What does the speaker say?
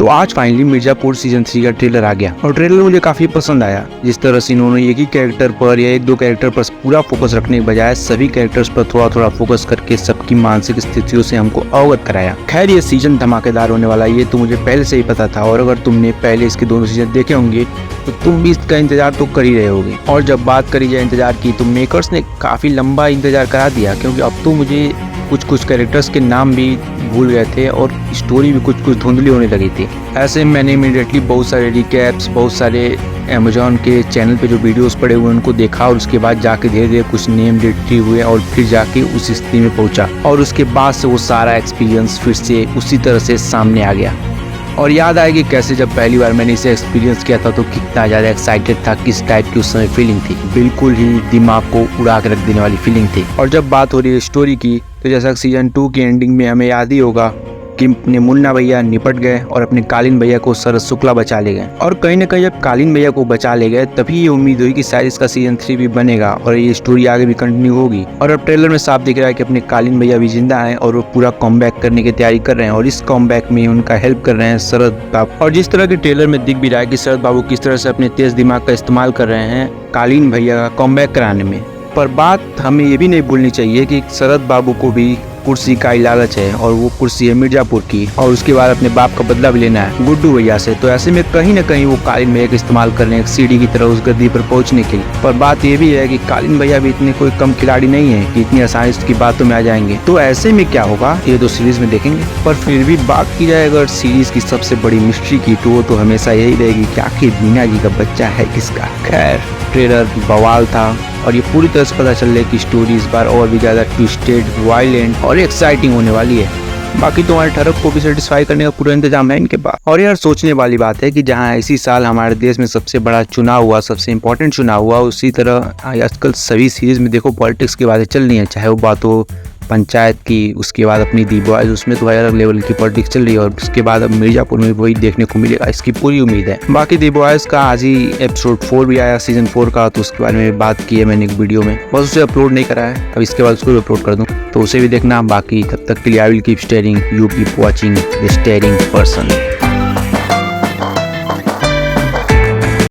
तो आज finally Mirzapur season 3 का ट्रेलर आ गया और ट्रेलर मुझे काफी पसंद आया। जिस तरह से इन्होंने एक ही कैरेक्टर पर या एक दो कैरेक्टर पर पूरा फोकस रखने के बजाय सभी कैरेक्टर्स पर थोड़ा थोड़ा फोकस करके सबकी मानसिक स्थितियों से हमको अवगत कराया। खैर ये सीजन धमाकेदार होने वाला है, ये तो मुझे पहले से ही पता था। और अगर तुमने पहले इसके दोनों सीजन देखे होंगे तो तुम भी इसका इंतजार तो कर ही रहे होगे। और जब बात करी जाए इंतजार की तो मेकर्स ने काफी लंबा इंतजार करा दिया, क्योंकि अब तो मुझे कुछ कैरेक्टर्स के नाम भी भूल गए थे और स्टोरी भी कुछ धुंधली होने लगी थी। ऐसे मैंने इमीडिएटली बहुत सारे रिकैप्स, बहुत सारे अमेजोन के चैनल पे जो वीडियोस पड़े हुए उनको देखा और उसके बाद जाके धीरे धीरे कुछ नेम रिट्रीव हुए और फिर जाके उस स्थिति में पहुंचा। और उसके बाद से वो सारा एक्सपीरियंस फिर से उसी तरह से सामने आ गया। और याद आएगी कैसे जब पहली बार मैंने इसे एक्सपीरियंस किया था तो कितना ज़्यादा एक्साइटेड था, किस टाइप की उस समय फीलिंग थी। बिल्कुल ही दिमाग को उड़ा के रख देने वाली फीलिंग थी। और जब बात हो रही है स्टोरी की तो जैसा सीजन 2 की एंडिंग में हमें याद ही होगा कि अपने मुन्ना भैया निपट गए और अपने कालीन भैया को शरद शुक्ला बचा ले गए। और कहीं ना कहीं जब कालीन भैया को बचा ले गए तभी ये उम्मीद हुई कि शायद इसका सीजन 3 भी बनेगा और ये स्टोरी आगे भी कंटिन्यू होगी। और अब ट्रेलर में साफ दिख रहा है कि अपने कालीन भैया भी जिंदा हैं और वो पूरा कॉमबैक करने की तैयारी कर रहे हैं। और इस कॉमबैक में उनका हेल्प कर रहे हैं शरद बाबू। और जिस तरह के ट्रेलर में दिख भी रहा है कि शरद बाबू किस तरह से अपने तेज दिमाग का इस्तेमाल कर रहे हैं कालीन भैया का कॉमबैक कराने में। पर बात हमें ये भी नहीं भूलनी चाहिए कि शरद बाबू को भी कुर्सी का ही लालच है और वो कुर्सी है मिर्जापुर की, और उसके बाद अपने बाप का बदला भी लेना है गुड्डू भैया से। तो ऐसे में कहीं ना कहीं वो कालीन भैया का इस्तेमाल कर रहे हैं सीढ़ी की तरह उस गद्दी पर पहुंचने के लिए। पर बात ये भी है कि कालीन भैया भी इतने कोई कम खिलाड़ी नहीं है कि इतनी आसानी की बातों में आ जाएंगे। तो ऐसे में क्या होगा ये तो सीरीज में देखेंगे। पर फिर भी बात की जाए अगर सीरीज की सबसे बड़ी मिस्ट्री की तो वो तो हमेशा यही रहेगी कि आखिर मीना जी का बच्चा है किसका। खैर ट्रेलर बवाल था और ये पूरी तरह से पता चल रहा है कि स्टोरी इस बार और भी ज़्यादा ट्विस्टेड, वायलेंट और एक्साइटिंग होने वाली है। बाकी तो हमारे ठरक को भी सेटिस्फाई करने का पूरा इंतजाम है इनके पास। और यार सोचने वाली बात है कि जहां इसी साल हमारे देश में सबसे बड़ा चुनाव हुआ, सबसे इम्पोर्टेंट चुनाव हुआ, उसी तरह आजकल सभी सीरीज में देखो पॉलिटिक्स की बातें चल रही हैं। चाहे वो बात हो पंचायत की, उसके बाद अपनी दी बॉयज, उसमें तो अलग लेवल की पॉलिटिक्स चल रही है। और उसके बाद अब मिर्जापुर में वही देखने को मिलेगा, इसकी पूरी उम्मीद है। बाकी दी बॉयज का आज ही एपिसोड 4 भी आया सीजन 4 का, तो उसके बारे में बात की है मैंने एक वीडियो में, बस उसे अपलोड नहीं करा है। अब इसके बाद उसको भी अपलोड कर दूँ तो उसे भी देखना। बाकी तब तक के लिए I will keep steering, you keep watching the steering person.